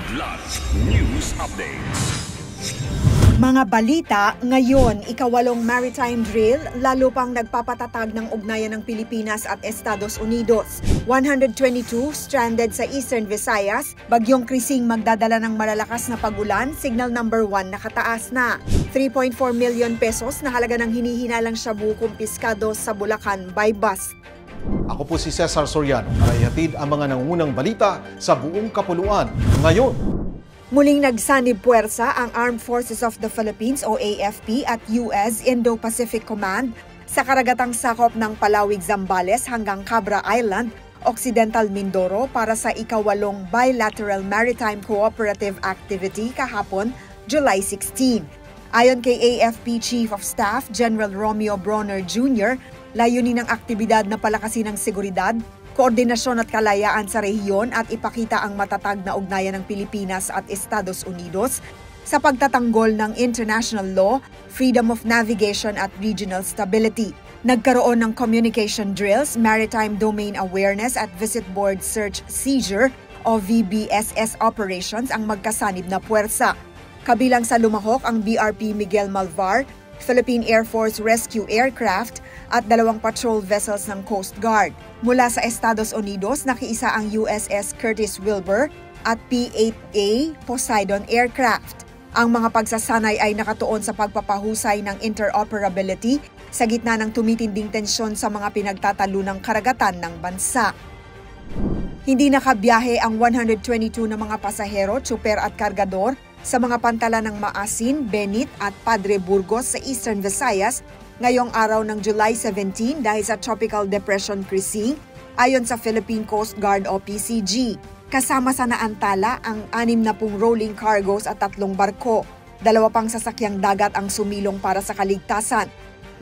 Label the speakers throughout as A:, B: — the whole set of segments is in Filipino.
A: Kidlat News Updates.
B: Mga balita ngayon, ikawalong maritime drill lalo pang nagpapatatag ng ugnayan ng Pilipinas at Estados Unidos. 122 stranded sa Eastern Visayas, bagyong Krising magdadala ng malalakas na pagulan, signal number 1 nakataas na. 3.4 million pesos na halaga ng hinihinalang shabu kumpiskado sa Bulacan by bus.
C: Ako po si Cesar Soriano para ihatid ang mga nangungunang balita sa buong kapuluan ngayon.
B: Muling nagsanib puwersa ang Armed Forces of the Philippines o AFP at US Indo-Pacific Command sa karagatang sakop ng Palawig-Zambales hanggang Cabra Island, Occidental Mindoro para sa ikawalong Bilateral Maritime Cooperative Activity kahapon, July 16. Ayon kay AFP Chief of Staff General Romeo Bronner Jr., layunin ng aktibidad na palakasin ang seguridad, koordinasyon at kalayaan sa rehiyon at ipakita ang matatag na ugnayan ng Pilipinas at Estados Unidos sa pagtatanggol ng international law, freedom of navigation at regional stability. Nagkaroon ng communication drills, maritime domain awareness at visit board search seizure o VBSS operations ang magkasanib na puwersa. Kabilang sa lumahok ang BRP Miguel Malvar, Philippine Air Force Rescue Aircraft at 2 patrol vessels ng Coast Guard. Mula sa Estados Unidos, nakiisa ang USS Curtis Wilbur at P-8A Poseidon Aircraft. Ang mga pagsasanay ay nakatuon sa pagpapahusay ng interoperability sa gitna ng tumitinding tensyon sa mga pinagtatalunang karagatan ng bansa. Hindi nakabiyahe ang 122 na mga pasahero, tsuper at kargador sa mga pantalan ng Maasin, Benit at Padre Burgos sa Eastern Visayas ngayong araw ng July 17 dahil sa Tropical Depression Krising ayon sa Philippine Coast Guard o PCG. Kasama sa naantala ang 60 rolling cargos at 3 barko. 2 pang sasakyang dagat ang sumilong para sa kaligtasan.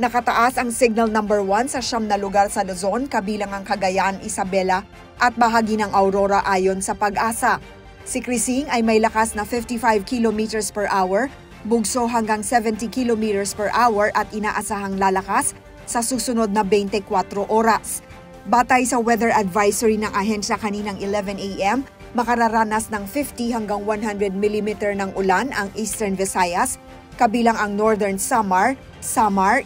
B: Nakataas ang signal number 1 sa 9 na lugar sa Luzon kabilang ang Cagayan, Isabela at bahagi ng Aurora ayon sa Pag-asa. Si Krising ay may lakas na 55 km per hour, bugso hanggang 70 km per hour at inaasahang lalakas sa susunod na 24 oras. Batay sa weather advisory ng ahensya kaninang 11 a.m., makararanas ng 50 hanggang 100 mm ng ulan ang Eastern Visayas, kabilang ang Northern Samar,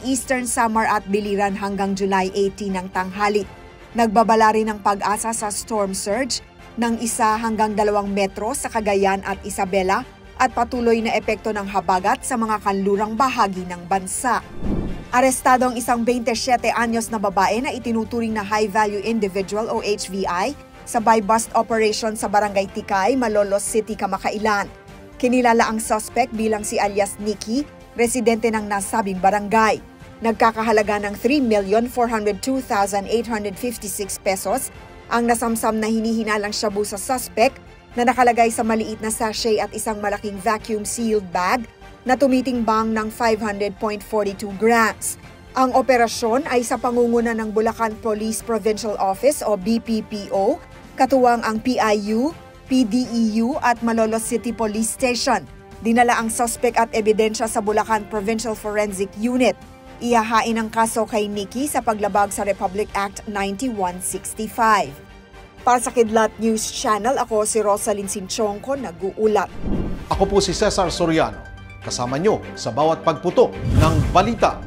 B: Eastern Samar at Biliran hanggang July 18 ng tanghali. Nagbabala rin ng Pag-asa sa storm surge ng 1 hanggang 2 metro sa Cagayan at Isabela at patuloy na epekto ng habagat sa mga kanlurang bahagi ng bansa. Arestado ang isang 27 anyos na babae na itinuturing na high-value individual o HVI sa buy-bust operation sa Barangay Tikay, Malolos City, Kamakailan. Kinilala ang suspect bilang si alias Nikki, residente ng nasabing barangay. Nagkakahalaga ng 3,402,856 pesos ang nasamsam na hinihinalang shabu sa suspect na nakalagay sa maliit na sachet at isang malaking vacuum-sealed bag na tumitimbang ng 500.42 grams. Ang operasyon ay sa pangunguna ng Bulacan Police Provincial Office o BPPO, katuwang ang PIU, PDEU at Malolos City Police Station. Dinala ang suspect at ebidensya sa Bulacan Provincial Forensic Unit. Ihahain ang kaso kay Nikki sa paglabag sa Republic Act 9165. Para sa Kidlat News Channel, ako si Rosalyn Sinchonko, nag-uulat.
C: Ako po si Cesar Soriano, kasama nyo sa bawat pagputo ng balita.